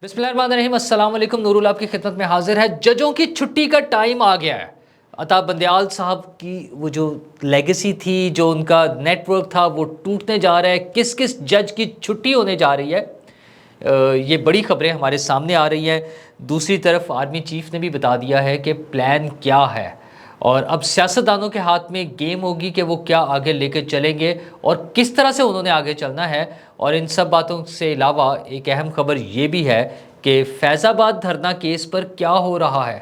بسم اللہ الرحمن الرحیم، السلام علیکم۔ نورول آپ کی خدمت میں حاضر ہے۔ ججوں کی چھٹی کا ٹائم آ گیا ہے۔ عطا بندیال صاحب کی وہ جو لیگیسی تھی، جو ان کا نیٹ ورک تھا، وہ ٹوٹنے جا رہا ہے۔ کس کس جج کی چھٹی ہونے جا رہی ہے، یہ بڑی خبریں ہمارے سامنے آ رہی ہیں۔ دوسری طرف آرمی چیف نے بھی بتا دیا ہے کہ پلان کیا ہے، اور اب سیاستدانوں کے ہاتھ میں گیم ہوگی کہ وہ کیا آگے لے کے چلیں گے اور کس طرح سے انہوں نے آگے چلنا ہے۔ اور ان سب باتوں سے علاوہ ایک اہم خبر یہ بھی ہے کہ فیض آباد دھرنا کیس پر کیا ہو رہا ہے۔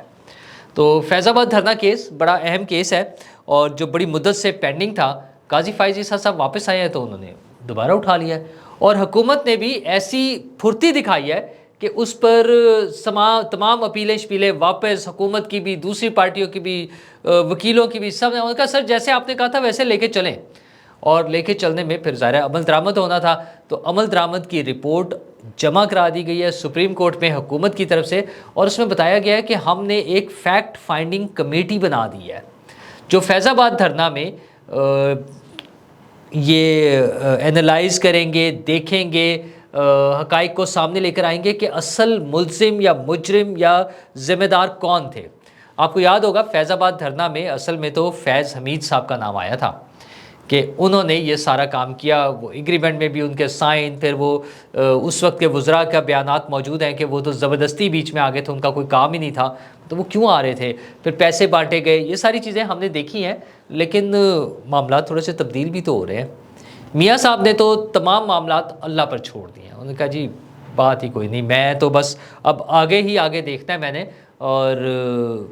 تو فیض آباد دھرنا کیس بڑا اہم کیس ہے، اور جو بڑی مدت سے پینڈنگ تھا، قاضی فائز عیسیٰ صاحب واپس آئے ہیں تو انہوں نے دوبارہ اٹھا لیا ہے، اور حکومت نے بھی ایسی پھرتی دکھائی ہے کہ اس پر تمام اپیلیں شپیلیں واپس، حکومت کی بھی، دوسری پارٹیوں کی بھی، وکیلوں کی بھی، سب نے کہا سر جیسے آپ نے کہا تھا ویسے لے کے چلیں۔ اور لے کے چلنے میں پھر ظاہر عمل درآمد ہونا تھا، تو عمل درآمد کی رپورٹ جمع کرا دی گئی ہے سپریم کورٹ میں حکومت کی طرف سے، اور اس میں بتایا گیا ہے کہ ہم نے ایک فیکٹ فائنڈنگ کمیٹی بنا دی ہے جو فیض آباد دھرنا میں یہ اینالائز کریں گے، دیکھیں گے، حقائق کو سامنے لے کر آئیں گے کہ اصل ملزم یا مجرم یا ذمہ دار کون تھے۔ آپ کو یاد ہوگا فیض آباد دھرنا میں اصل میں تو فیض حمید صاحب کا نام آیا تھا کہ انہوں نے یہ سارا کام کیا۔ وہ ایگریمنٹ میں بھی ان کے سائن، پھر وہ اس وقت کے وزراء کا بیانات موجود ہیں کہ وہ تو زبردستی بیچ میں آ گئے تھے، ان کا کوئی کام ہی نہیں تھا، تو وہ کیوں آ رہے تھے، پھر پیسے بانٹے گئے، یہ ساری چیزیں ہم نے دیکھی ہیں۔ لیکن معاملات تھوڑے سے تبدیل بھی تو ہو رہے ہیں۔ میاں صاحب نے تو تمام معاملات اللہ پر چھوڑ دیے ہیں، انہوں نے کہا جی بات ہی کوئی نہیں، میں تو بس اب آگے ہی آگے دیکھنا ہے میں نے، اور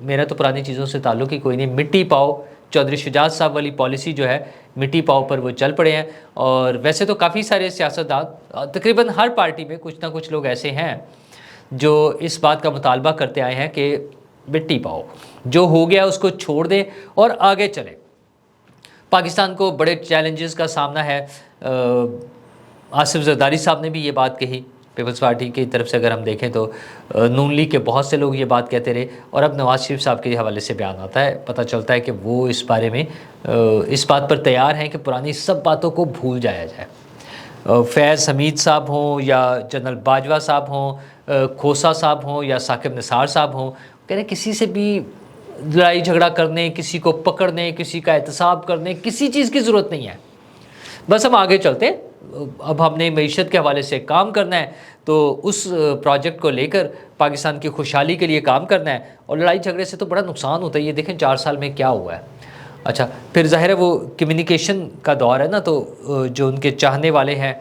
میرا تو پرانی چیزوں سے تعلق ہی کوئی نہیں۔ مٹی پاؤ، چودھری شجاعت صاحب والی پالیسی جو ہے، مٹی پاؤ پر وہ چل پڑے ہیں۔ اور ویسے تو کافی سارے سیاستدان، تقریباً ہر پارٹی میں کچھ نہ کچھ لوگ ایسے ہیں جو اس بات کا مطالبہ کرتے آئے ہیں کہ مٹی پاؤ، جو ہو گیا اس کو چھوڑ دیں اور آگے چلیں۔ پاکستان کو بڑے چیلنجز کا سامنا ہے۔ آصف زرداری صاحب نے بھی یہ بات کہی، پیپلز پارٹی کی طرف سے اگر ہم دیکھیں تو نون لیگ کے بہت سے لوگ یہ بات کہتے رہے، اور اب نواز شریف صاحب کے حوالے سے بیان آتا ہے، پتہ چلتا ہے کہ وہ اس بارے میں اس بات پر تیار ہیں کہ پرانی سب باتوں کو بھول جایا جائے۔ فیض حمید صاحب ہوں یا جنرل باجوہ صاحب ہوں، کھوسا صاحب ہوں یا ثاقب نثار صاحب ہوں، کہہ رہے کسی سے بھی لڑائی جھگڑا کرنے، کسی کو پکڑنے، کسی کا احتساب کرنے، کسی چیز کی ضرورت نہیں ہے، بس ہم آگے چلتے ہیں۔ اب ہم نے معیشت کے حوالے سے کام کرنا ہے، تو اس پروجیکٹ کو لے کر پاکستان کی خوشحالی کے لیے کام کرنا ہے، اور لڑائی جھگڑے سے تو بڑا نقصان ہوتا ہے۔ یہ دیکھیں 4 سال میں کیا ہوا ہے۔ اچھا، پھر ظاہر ہے وہ کمیونیکیشن کا دور ہے نا، تو جو ان کے چاہنے والے ہیں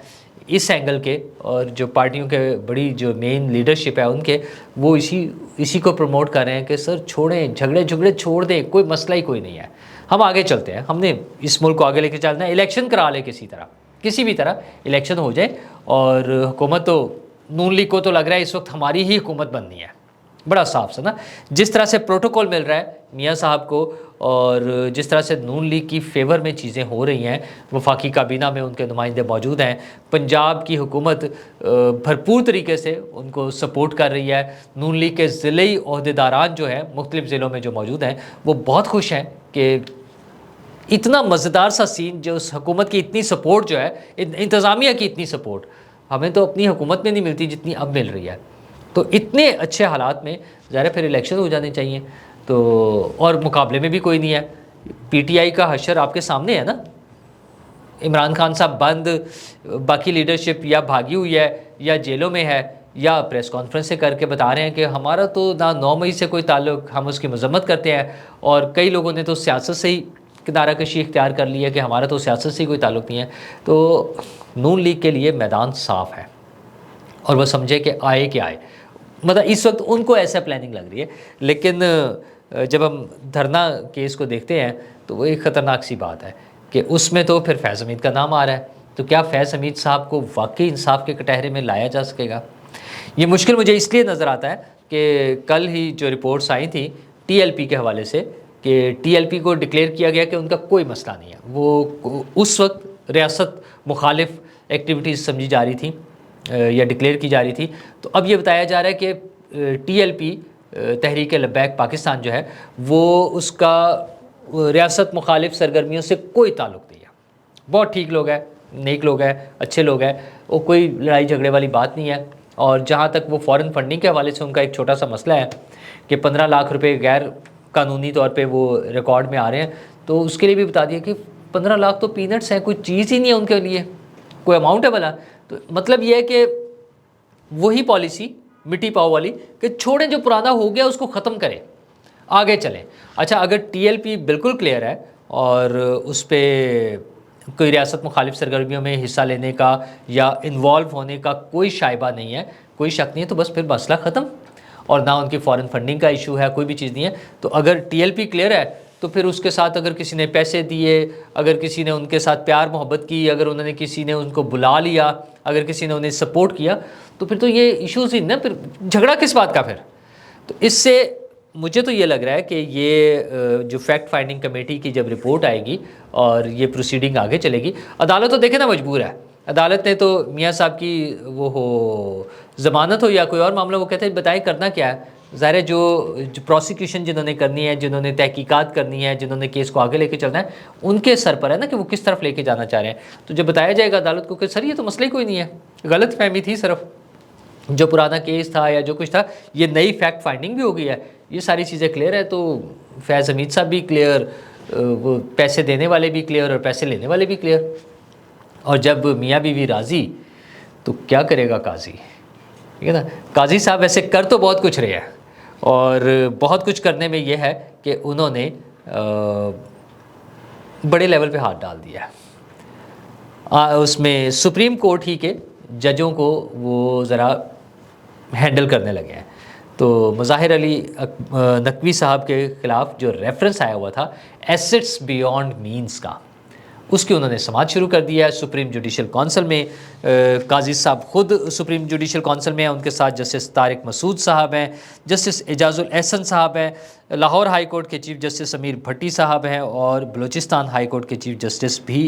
اس اینگل کے، اور جو پارٹیوں کے بڑی جو مین لیڈرشپ ہے ان کے، وہ اسی کو پروموٹ کر رہے ہیں کہ سر چھوڑیں، جھگڑے چھوڑ دیں، کوئی مسئلہ ہی کوئی نہیں ہے، ہم آگے چلتے ہیں، ہم نے اس ملک کو آگے لے کے چلنا ہے، الیکشن کرا لے کسی بھی طرح الیکشن ہو جائے، اور حکومت تو نون لیگ کو تو لگ رہا ہے اس وقت ہماری ہی حکومت بننی ہے، بڑا صاف سا نا، جس طرح سے پروٹوکول مل رہا ہے میاں صاحب کو، اور جس طرح سے نون لیگ کی فیور میں چیزیں ہو رہی ہیں، وفاقی کابینہ میں ان کے نمائندے موجود ہیں، پنجاب کی حکومت بھرپور طریقے سے ان کو سپورٹ کر رہی ہے، نون لیگ کے ضلعی عہدیداران جو ہیں مختلف ضلعوں میں جو موجود ہیں وہ بہت خوش ہیں کہ اتنا مزیدار سا سین، جو اس حکومت کی اتنی سپورٹ جو ہے، انتظامیہ کی اتنی سپورٹ ہمیں تو اپنی حکومت میں نہیں ملتی جتنی اب مل رہی ہے، تو اتنے اچھے حالات میں ظاہر پھر الیکشن ہو جانے چاہیے۔ تو اور مقابلے میں بھی کوئی نہیں ہے، پی ٹی آئی کا حشر آپ کے سامنے ہے نا، عمران خان صاحب بند، باقی لیڈرشپ یا بھاگی ہوئی ہے یا جیلوں میں ہے، یا پریس کانفرنس سے کر کے بتا رہے ہیں کہ ہمارا تو نہ 9 مئی سے کوئی تعلق، ہم اس کی مذمت کرتے ہیں، اور کئی لوگوں نے تو سیاست سے ہی کنارہ کشی اختیار کر لی ہے کہ ہمارا تو سیاست سے کوئی تعلق نہیں ہے۔ تو نون لیگ کے لیے میدان صاف ہے، اور وہ سمجھے کہ آئے کہ آئے، مطلب اس وقت ان کو ایسا پلاننگ لگ رہی ہے۔ لیکن جب ہم دھرنا کیس کو دیکھتے ہیں تو وہ ایک خطرناک سی بات ہے کہ اس میں تو پھر فیض حمید کا نام آ رہا ہے، تو کیا فیض حمید صاحب کو واقعی انصاف کے کٹہرے میں لایا جا سکے گا؟ یہ مشکل مجھے اس لیے نظر آتا ہے کہ کل ہی جو رپورٹس آئی تھیں ٹی ایل پی کے حوالے سے، کہ ٹی ایل پی کو ڈکلیئر کیا گیا کہ ان کا کوئی مسئلہ نہیں ہے، وہ اس وقت ریاست مخالف ایکٹیویٹیز سمجھی جا رہی تھیں یا ڈکلیئر کی جا رہی تھی، تو اب یہ بتایا جا رہا ہے کہ T L P Tehreek Labbaik Pakistan جو ہے، وہ اس کا ریاست مخالف سرگرمیوں سے کوئی تعلق نہیں ہے، بہت ٹھیک لوگ ہیں، نیک لوگ ہیں، اچھے لوگ ہیں، وہ کوئی لڑائی جھگڑے والی بات نہیں ہے، اور جہاں تک وہ فورن فنڈنگ کے حوالے سے ان کا ایک چھوٹا سا مسئلہ ہے کہ 15 لاکھ روپے غیر قانونی طور پہ وہ ریکارڈ میں آ رہے ہیں، تو اس کے لیے بھی بتا دیا کہ 15 لاکھ تو پینٹس ہیں، کوئی چیز ہی نہیں ہے ان کے لیے، کوئی اماؤنٹ ہے بھلا. تو مطلب یہ ہے کہ وہی پالیسی مٹی پاؤ والی کہ چھوڑیں، جو پرانا ہو گیا اس کو ختم کریں، آگے چلیں. اچھا، اگر ٹی ایل پی بالکل کلیئر ہے اور اس پہ کوئی ریاست مخالف سرگرمیوں میں حصہ لینے کا یا انوالو ہونے کا کوئی شائبہ نہیں ہے، کوئی شک نہیں ہے، تو بس پھر مسئلہ ختم. اور نہ ان کی فارن فنڈنگ کا ایشو ہے، کوئی بھی چیز نہیں ہے. تو اگر ٹی ایل پی کلیئر ہے تو پھر اس کے ساتھ اگر کسی نے پیسے دیے، اگر کسی نے ان کے ساتھ پیار محبت کی، اگر انہوں نے کسی نے ان کو بلا لیا، اگر کسی نے انہیں سپورٹ کیا، تو پھر تو یہ ایشوز ہی نا، پھر جھگڑا کس بات کا پھر. تو اس سے مجھے تو یہ لگ رہا ہے کہ یہ جو فیکٹ فائنڈنگ کمیٹی کی جب رپورٹ آئے گی اور یہ پروسیڈنگ آگے چلے گی، عدالت تو دیکھیں نا مجبور ہے. عدالت نے تو میاں صاحب کی وہ ہو ضمانت ہو یا کوئی اور معاملہ، وہ کہتے ہیں بتائیں کرنا کیا ہے. ظاہر ہے جو پروسیکیوشن جنہوں نے کرنی ہے، جنہوں نے تحقیقات کرنی ہے، جنہوں نے کیس کو آگے لے کے چلنا ہے، ان کے سر پر ہے نا کہ وہ کس طرف لے کے جانا چاہ رہے ہیں. تو جب بتایا جائے گا عدالت کو کہ سر یہ تو مسئلہ ہی کوئی نہیں ہے، غلط فہمی تھی، صرف جو پرانا کیس تھا یا جو کچھ تھا، یہ نئی فیکٹ فائنڈنگ بھی ہو گئی ہے، یہ ساری چیزیں کلیئر ہے. تو فیض حمید صاحب بھی کلیئر، وہ پیسے دینے والے بھی کلیئر اور پیسے لینے والے بھی کلیئر. اور جب میاں بیوی راضی تو کیا کرے گا قاضی، ٹھیک ہے نا. قاضی صاحب ویسے کر تو بہت کچھ رہے ہیں، اور بہت کچھ کرنے میں یہ ہے کہ انہوں نے بڑے لیول پہ ہاتھ ڈال دیا ہے. اس میں سپریم کورٹ ہی کے ججوں کو وہ ذرا ہینڈل کرنے لگے ہیں. تو مظاہر علی نقوی صاحب کے خلاف جو ریفرنس آیا ہوا تھا ایسٹس بیونڈ مینز کا، اس کی انہوں نے سماعت شروع کر دیا ہے سپریم جوڈیشل کونسل میں. قاضی صاحب خود سپریم جوڈیشل کونسل میں ہیں، ان کے ساتھ جسٹس طارق مسعود صاحب ہیں، جسٹس اعجاز الاحسن صاحب ہیں، لاہور ہائی کورٹ کے چیف جسٹس امیر بھٹی صاحب ہیں، اور بلوچستان ہائی کورٹ کے چیف جسٹس بھی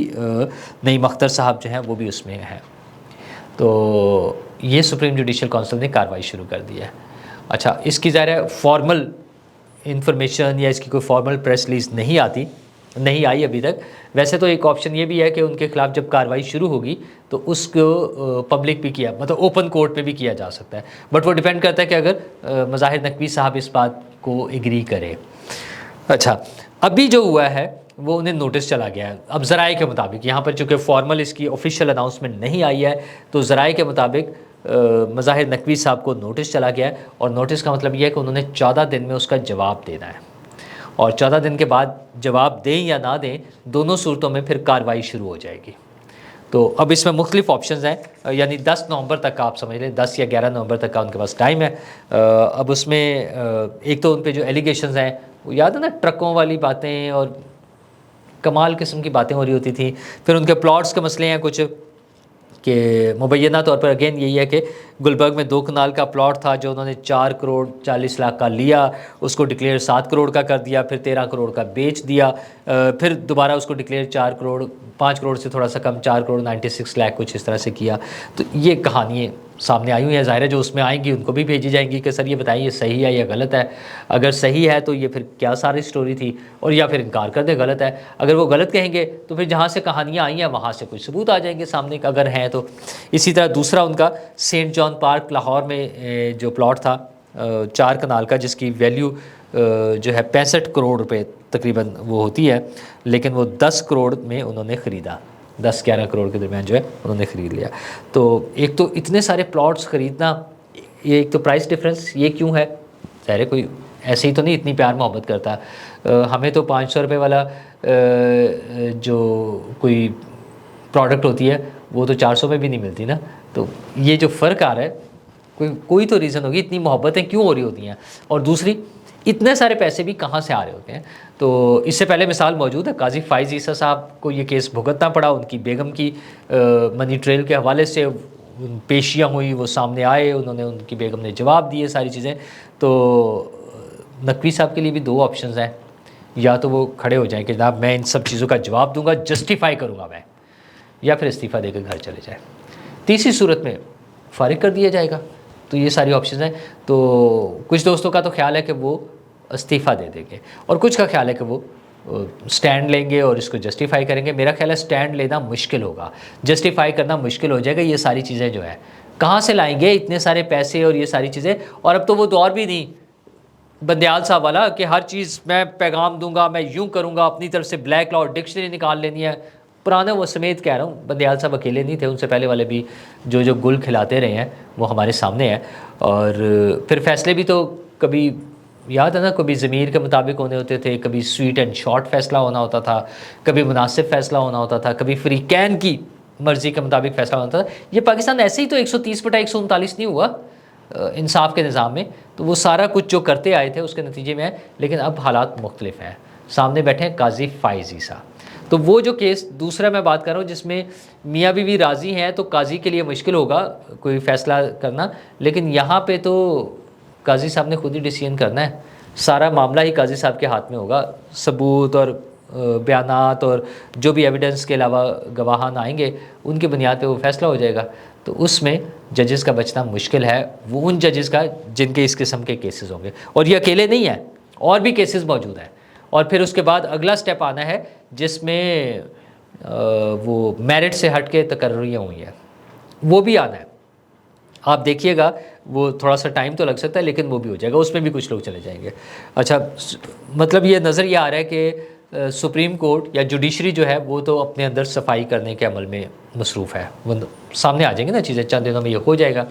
نعیم اختر صاحب جو ہیں وہ بھی اس میں ہیں. تو یہ سپریم جوڈیشل کونسل نے کارروائی شروع کر دی ہے. اچھا، اس کی ظاہر ہے فارمل انفارمیشن یا اس کی کوئی فارمل پریس ریلیز نہیں آئی ابھی تک. ویسے تو ایک آپشن یہ بھی ہے کہ ان کے خلاف جب کارروائی شروع ہوگی تو اس کو پبلک بھی کیا، مطلب اوپن کورٹ پہ بھی کیا جا سکتا ہے، بٹ وہ ڈیپینڈ کرتا ہے کہ اگر مظاہر نقوی صاحب اس بات کو ایگری کرے. اچھا، ابھی جو ہوا ہے وہ انہیں نوٹس چلا گیا ہے. اب ذرائع کے مطابق، یہاں پر چونکہ فارمل اس کی آفیشیل اناؤنسمنٹ نہیں آئی ہے، تو ذرائع کے مطابق مظاہر نقوی صاحب کو نوٹس چلا گیا ہے. اور نوٹس کا مطلب یہ ہے کہ انہوں نے 14 دن میں اس کا جواب دینا ہے، اور 14 دن کے بعد جواب دیں یا نہ دیں، دونوں صورتوں میں پھر کارروائی شروع ہو جائے گی. تو اب اس میں مختلف آپشنز ہیں، یعنی 10 نومبر تک کا آپ سمجھ لیں، 10 یا 11 نومبر تک کا ان کے پاس ٹائم ہے. اب اس میں ایک تو ان پہ جو ایلیگیشنز ہیں، وہ یاد ہے نا ٹرکوں والی باتیں اور کمال قسم کی باتیں ہو رہی ہوتی تھیں. پھر ان کے پلاٹس کے مسئلے ہیں کچھ، کہ مبینہ طور پر اگین یہی ہے کہ گلبرگ میں 2 کنال کا پلاٹ تھا جو انہوں نے 4 کروڑ 40 لاکھ کا لیا، اس کو ڈکلیئر 7 کروڑ کا کر دیا، پھر 13 کروڑ کا بیچ دیا، پھر دوبارہ اس کو ڈکلیئر 5 کروڑ سے تھوڑا سا کم 4 کروڑ 96 لاکھ کچھ اس طرح سے کیا. تو یہ کہانیاں سامنے آئی ہوئی ہیں. ظاہر ہے جو اس میں آئیں گی ان کو بھی بھیجی جائیں گی کہ سر یہ بتائیں یہ صحیح ہے یا غلط ہے. اگر صحیح ہے تو یہ پھر کیا ساری سٹوری تھی، اور یا پھر انکار کر دیں غلط ہے. اگر وہ غلط کہیں گے تو پھر جہاں سے کہانیاں آئی ہیں وہاں سے کچھ ثبوت آ جائیں گے سامنے کا اگر ہیں تو. اسی طرح دوسرا ان کا سینٹ جان پارک لاہور میں جو پلاٹ تھا 4 کنال کا، جس کی ویلیو جو ہے 65 کروڑ روپے تقریباً وہ ہوتی ہے، لیکن وہ 10 کروڑ میں انہوں نے خریدا، 10-11 کروڑ کے درمیان جو ہے انہوں نے خرید لیا. تو ایک تو اتنے سارے پلاٹس خریدنا، یہ ایک تو پرائس ڈفرینس یہ کیوں ہے؟ ظاہر ہے کوئی ایسے ہی تو نہیں اتنی پیار محبت کرتا. ہمیں تو 500 روپے والا جو کوئی پروڈکٹ ہوتی ہے وہ تو 400 میں بھی نہیں ملتی نا. تو یہ جو فرق آ رہا ہے کوئی تو ریزن ہوگی، اتنی محبتیں کیوں ہو رہی ہوتی ہیں. اور دوسری اتنے سارے پیسے بھی کہاں سے آ رہے ہوتے ہیں. تو اس سے پہلے مثال موجود ہے، قاضی فائز عیسیٰ صاحب کو یہ کیس بھگتنا پڑا، ان کی بیگم کی منی ٹریل کے حوالے سے پیشیاں ہوئی، وہ سامنے آئے، انہوں نے ان کی بیگم نے جواب دیے ساری چیزیں. تو نقوی صاحب کے لیے بھی 2 آپشنز ہیں، یا تو وہ کھڑے ہو جائیں کہ جناب میں ان سب چیزوں کا جواب دوں گا، جسٹیفائی کروں گا میں، یا پھر استعفیٰ دے کے گھر چلے جائیں. تیسری صورت میں فارغ کر دیا جائے گا. تو یہ ساری آپشنز ہیں. تو کچھ دوستوں کا تو خیال ہے کہ وہ استعفیٰ دے دیں گے، اور کچھ کا خیال ہے کہ وہ سٹینڈ لیں گے اور اس کو جسٹیفائی کریں گے. میرا خیال ہے سٹینڈ لینا مشکل ہوگا، جسٹیفائی کرنا مشکل ہو جائے گا. یہ ساری چیزیں جو ہیں کہاں سے لائیں گے اتنے سارے پیسے اور یہ ساری چیزیں؟ اور اب تو وہ دور بھی نہیں بندیال صاحب والا کہ ہر چیز میں پیغام دوں گا، میں یوں کروں گا، اپنی طرف سے بلیک لا اور ڈکشنری نکال لینی ہے پرانا وہ سمیت کہہ رہا ہوں. بندیال صاحب اکیلے نہیں تھے، ان سے پہلے والے بھی جو گل کھلاتے رہے ہیں وہ ہمارے سامنے ہیں. اور پھر فیصلے بھی تو کبھی یاد ہے نا، کبھی ضمیر کے مطابق ہونے ہوتے تھے، کبھی سویٹ اینڈ شارٹ فیصلہ ہونا ہوتا تھا، کبھی مناسب فیصلہ ہونا ہوتا تھا، کبھی فریقین کی مرضی کے مطابق فیصلہ ہوتا تھا. یہ پاکستان ایسے ہی تو 130/139 نہیں ہوا انصاف کے نظام میں. تو وہ سارا کچھ جو کرتے آئے تھے اس کے نتیجے میں ہے. لیکن اب حالات مختلف ہیں. سامنے بیٹھے ہیں قاضی فائز عیسیٰ. تو وہ جو کیس دوسرا میں بات کر رہا ہوں جس میں میاں بیوی راضی ہیں تو قاضی کے لیے مشکل ہوگا کوئی فیصلہ کرنا. لیکن یہاں پہ تو قاضی صاحب نے خود ہی ڈیسیژن کرنا ہے. سارا معاملہ ہی قاضی صاحب کے ہاتھ میں ہوگا. ثبوت اور بیانات اور جو بھی ایویڈنس کے علاوہ گواہان آئیں گے ان کی بنیاد پہ وہ فیصلہ ہو جائے گا. تو اس میں ججز کا بچنا مشکل ہے، وہ ان ججز کا جن کے اس قسم کے کیسز ہوں گے. اور یہ اکیلے نہیں ہیں، اور بھی کیسز موجود ہیں. اور پھر اس کے بعد اگلا سٹیپ آنا ہے جس میں وہ میرٹ سے ہٹ کے تقرریاں ہوئی ہیں، وہ بھی آنا ہے. آپ دیکھیے گا وہ تھوڑا سا ٹائم تو لگ سکتا ہے لیکن وہ بھی ہو جائے گا. اس میں بھی کچھ لوگ چلے جائیں گے. اچھا، مطلب یہ نظر یہ آ رہا ہے کہ سپریم کورٹ یا جوڈیشری جو ہے وہ تو اپنے اندر صفائی کرنے کے عمل میں مصروف ہے. وہ سامنے آ جائیں گے نا چیزیں، چند دنوں میں یہ ہو جائے گا.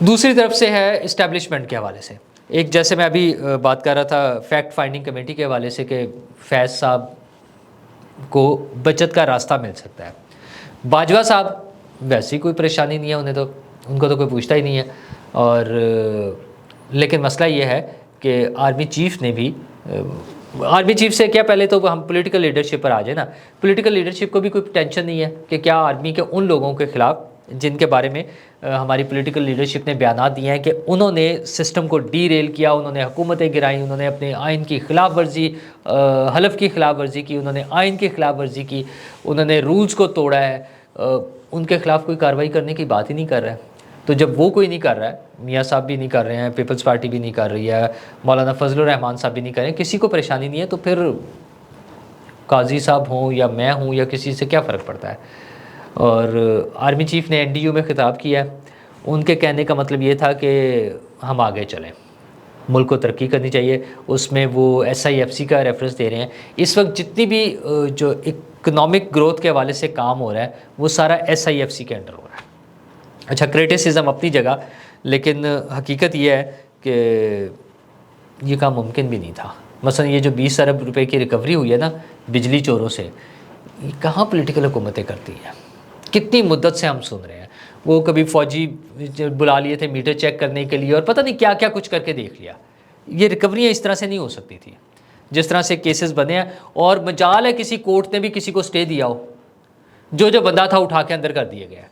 دوسری طرف سے ہے اسٹیبلشمنٹ کے حوالے سے ایک، جیسے میں ابھی بات کر رہا تھا فیکٹ فائنڈنگ کمیٹی کے حوالے سے کہ فیض صاحب کو بچت کا راستہ مل سکتا ہے. باجوہ صاحب ویسی کوئی پریشانی نہیں ہے، انہیں تو ان کو تو کوئی پوچھتا ہی نہیں ہے. اور لیکن مسئلہ یہ ہے کہ آرمی چیف نے بھی آرمی چیف سے کیا، پہلے تو ہم پولیٹیکل لیڈرشپ پر آ جائیں نا. پولیٹیکل لیڈرشپ کو بھی کوئی ٹینشن نہیں ہے کہ کیا آرمی کے ان لوگوں کے خلاف جن کے بارے میں ہماری پولیٹیکل لیڈرشپ نے بیانات دیے ہیں کہ انہوں نے سسٹم کو ڈی ریل کیا، انہوں نے حکومتیں گرائیں، انہوں نے اپنے آئین کی خلاف ورزی، حلف کی خلاف ورزی کی، انہوں نے آئین کی خلاف ورزی کی، انہوں نے رولز کو توڑا ہے، ان کے خلاف کوئی کارروائی کرنے کی بات ہی نہیں کر رہا ہے. تو جب وہ کوئی نہیں کر رہا ہے، میاں صاحب بھی نہیں کر رہے ہیں، پیپلز پارٹی بھی نہیں کر رہی ہے، مولانا فضل الرحمان صاحب بھی نہیں کر رہے ہیں، کسی کو پریشانی نہیں ہے، تو پھر قاضی صاحب ہوں یا میں ہوں یا کسی سے کیا فرق پڑتا ہے. اور آرمی چیف نے NDU میں خطاب کیا ہے. ان کے کہنے کا مطلب یہ تھا کہ ہم آگے چلیں، ملک کو ترقی کرنی چاہیے. اس میں وہ SIFC کا ریفرنس دے رہے ہیں. اس وقت جتنی بھی جو اکنامک گروتھ کے حوالے سے کام ہو رہا ہے وہ سارا SIFC کے انڈر ہو رہا ہے. اچھا، کریٹیسزم اپنی جگہ، لیکن حقیقت یہ ہے کہ یہ کام ممکن بھی نہیں تھا. مثلا یہ جو 20 ارب روپے کی ریکوری ہوئی ہے نا بجلی چوروں سے، یہ کہاں پولیٹیکل حکومتیں کرتی ہیں؟ کتنی مدت سے ہم سن رہے ہیں. وہ کبھی فوجی بلا لیے تھے میٹر چیک کرنے کے لیے اور پتہ نہیں کیا کیا کچھ کر کے دیکھ لیا. یہ ریکوریاں اس طرح سے نہیں ہو سکتی تھی جس طرح سے کیسز بنے ہیں. اور مجال ہے کسی کورٹ نے بھی کسی کو سٹے دیا ہو، جو بندہ تھا اٹھا کے اندر کر دیا گیا.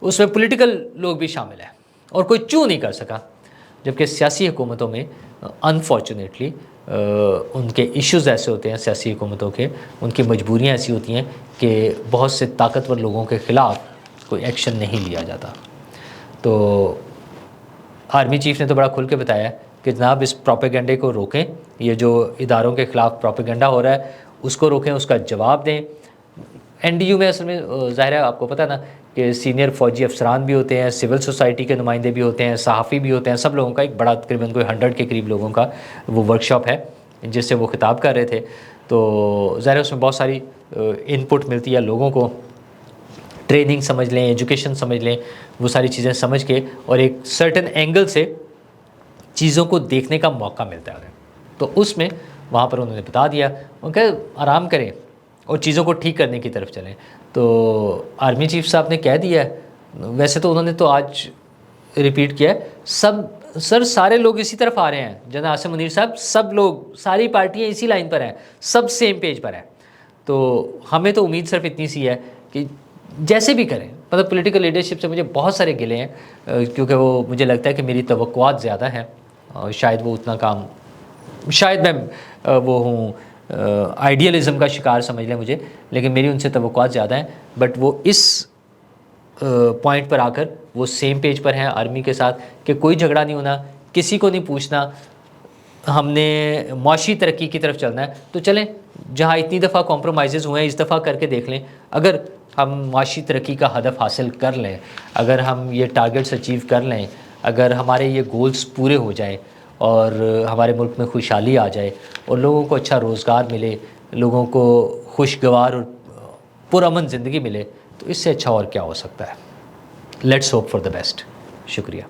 اس میں پولیٹیکل لوگ بھی شامل ہیں اور کوئی چوں نہیں کر سکا. جبکہ سیاسی حکومتوں میں انفارچونیٹلی ان کے ایشوز ایسے ہوتے ہیں، سیاسی حکومتوں کے ان کی مجبوریاں ایسی ہوتی ہیں کہ بہت سے طاقتور لوگوں کے خلاف کوئی ایکشن نہیں لیا جاتا. تو آرمی چیف نے تو بڑا کھل کے بتایا کہ جناب اس پروپیگنڈے کو روکیں، یہ جو اداروں کے خلاف پروپیگنڈا ہو رہا ہے اس کو روکیں، اس کا جواب دیں. NDU میں اصل میں ظاہر ہے آپ کو پتہ نا کہ سینئر فوجی افسران بھی ہوتے ہیں، سول سوسائٹی کے نمائندے بھی ہوتے ہیں، صحافی بھی ہوتے ہیں، سب لوگوں کا ایک بڑا تقریباً کوئی 100 کے قریب لوگوں کا وہ ورکشاپ ہے جس سے وہ خطاب کر رہے تھے. تو ظاہر ہے اس میں بہت ساری ان پٹ ملتی ہے لوگوں کو، ٹریننگ سمجھ لیں، ایجوکیشن سمجھ لیں، وہ ساری چیزیں سمجھ کے اور ایک سرٹن اینگل سے چیزوں کو دیکھنے کا موقع ملتا ہے. تو اس میں وہاں پر انہوں نے بتا دیا کہ آرام کریں اور چیزوں کو ٹھیک کرنے کی طرف چلیں. تو آرمی چیف صاحب نے کہہ دیا ہے، ویسے تو انہوں نے تو آج ریپیٹ کیا ہے، سر سارے لوگ اسی طرف آ رہے ہیں، جناب عاصم منیر صاحب، سب لوگ، ساری پارٹیاں اسی لائن پر ہیں، سب سیم پیج پر ہیں. تو ہمیں تو امید صرف اتنی سی ہے کہ جیسے بھی کریں، مطلب پولیٹیکل لیڈرشپ سے مجھے بہت سارے گلے ہیں کیونکہ وہ مجھے لگتا ہے کہ میری توقعات زیادہ ہیں، شاید وہ اتنا کام، شاید میں وہ ہوں آئیڈیلزم کا شکار سمجھ لیں مجھے، لیکن میری ان سے توقعات زیادہ ہیں. بٹ وہ اس پوائنٹ پر آ کر وہ سیم پیج پر ہیں آرمی کے ساتھ کہ کوئی جھگڑا نہیں ہونا، کسی کو نہیں پوچھنا ہم نے معاشی ترقی کی طرف چلنا ہے تو چلیں، جہاں اتنی دفعہ کمپرومائزز ہوئے ہیں اس دفعہ کر کے دیکھ لیں. اگر ہم معاشی ترقی کا ہدف حاصل کر لیں، اگر ہم یہ ٹارگٹس اچیو کر لیں، اگر ہمارے یہ گولز پورے ہو جائیں اور ہمارے ملک میں خوشحالی آ جائے اور لوگوں کو اچھا روزگار ملے، لوگوں کو خوشگوار اور پرامن زندگی ملے، تو اس سے اچھا اور کیا ہو سکتا ہے. Let's hope for the best. شکریہ.